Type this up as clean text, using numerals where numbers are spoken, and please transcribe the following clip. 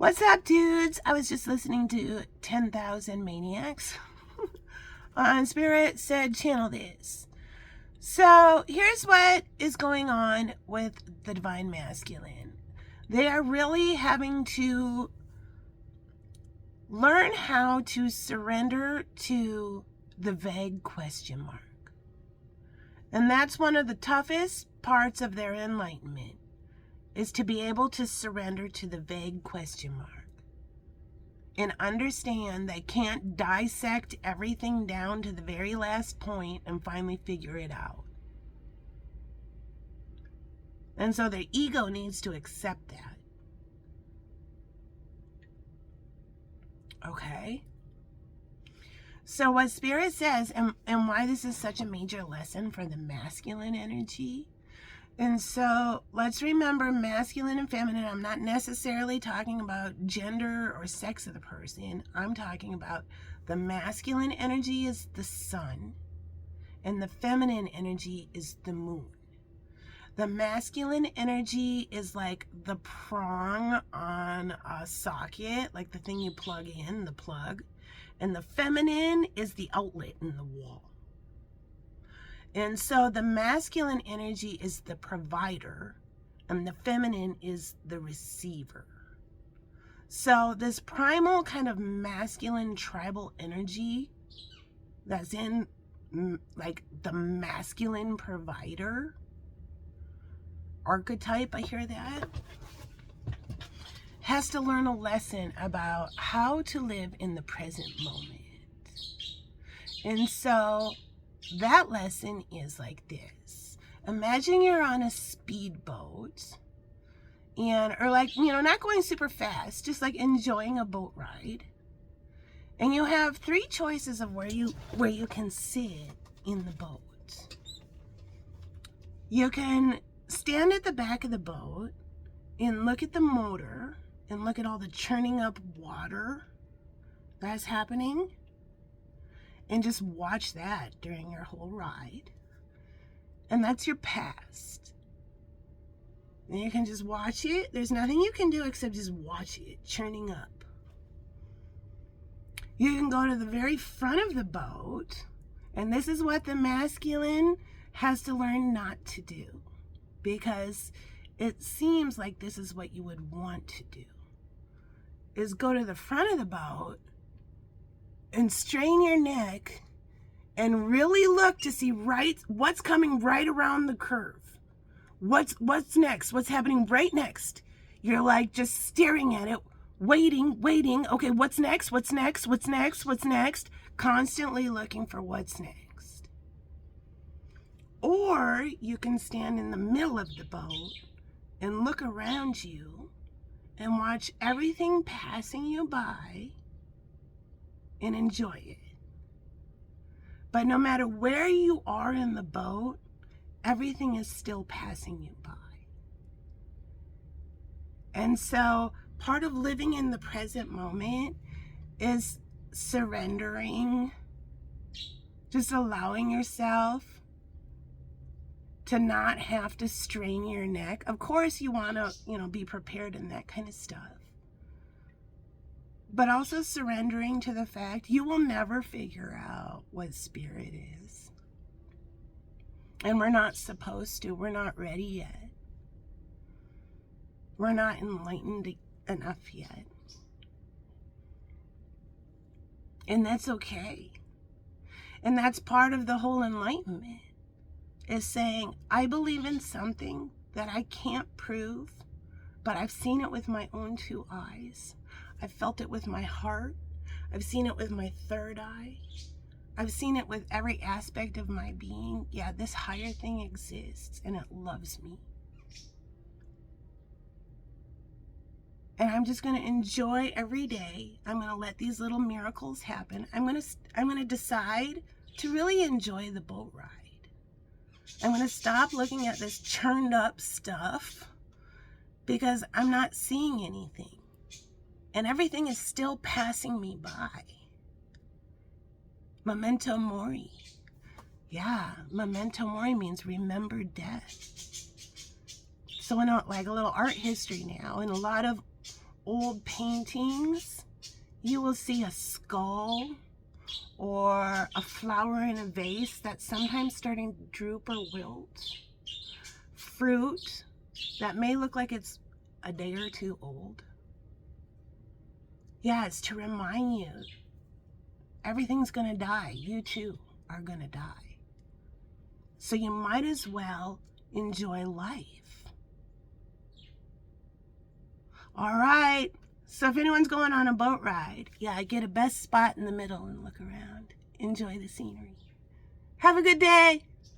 What's up, dudes? I was just listening to 10,000 Maniacs on Spirit said channel this. So here's what is going on with the Divine Masculine. They are really having to learn how to surrender to the vague question mark. And that's one of the toughest parts of their enlightenment, is to be able to surrender to the vague question mark and understand they can't dissect everything down to the very last point and finally figure it out. And so their ego needs to accept that. Okay? So what Spirit says, and why this is such a major lesson for the masculine energy. And so let's remember masculine and feminine. I'm not necessarily talking about gender or sex of the person. I'm talking about the masculine energy is the sun and the feminine energy is the moon. The masculine energy is like the prong on a socket, like the thing you plug in, the plug. And the feminine is the outlet in the wall. And so the masculine energy is the provider and the feminine is the receiver. So this primal kind of masculine tribal energy that's in like the masculine provider archetype, I hear that, has to learn a lesson about how to live in the present moment. And so that lesson is like this. Imagine you're on a speedboat and, or like, not going super fast, just like enjoying a boat ride. And you have three choices of where you can sit in the boat. You can stand at the back of the boat and look at the motor and look at all the churning up water that's happening. And just watch that during your whole ride. And that's your past. And you can just watch it. There's nothing you can do except just watch it churning up. You can go to the very front of the boat. And this is what the masculine has to learn not to do. Because it seems like this is what you would want to do. Is go to the front of the boat and strain your neck and really look to see what's coming right around the curve. What's next? What's happening right next? You're like just staring at it, waiting. Okay, what's next? What's next? What's next? What's next? Constantly looking for what's next. Or you can stand in the middle of the boat and look around you and watch everything passing you by and enjoy it. But no matter where you are in the boat, everything is still passing you by. And so part of living in the present moment is surrendering, just allowing yourself to not have to strain your neck. Of course you want to, be prepared and that kind of stuff. But also surrendering to the fact you will never figure out what spirit is. And we're not supposed to. We're not ready yet. We're not enlightened enough yet. And that's okay. And that's part of the whole enlightenment, is saying, I believe in something that I can't prove, but I've seen it with my own two eyes. I've felt it with my heart. I've seen it with my third eye. I've seen it with every aspect of my being. Yeah, this higher thing exists and it loves me. And I'm just going to enjoy every day. I'm going to let these little miracles happen. I'm going to decide to really enjoy the boat ride. I'm going to stop looking at this churned up stuff because I'm not seeing anything. And everything is still passing me by. Memento mori. Yeah, memento mori means remember death. So in like a little art history now, in a lot of old paintings, you will see a skull or a flower in a vase that's sometimes starting to droop or wilt. Fruit that may look like it's a day or two old. Yeah, it's to remind you everything's going to die. You too are going to die. So you might as well enjoy life. All right. So if anyone's going on a boat ride, yeah, get a best spot in the middle and look around. Enjoy the scenery. Have a good day.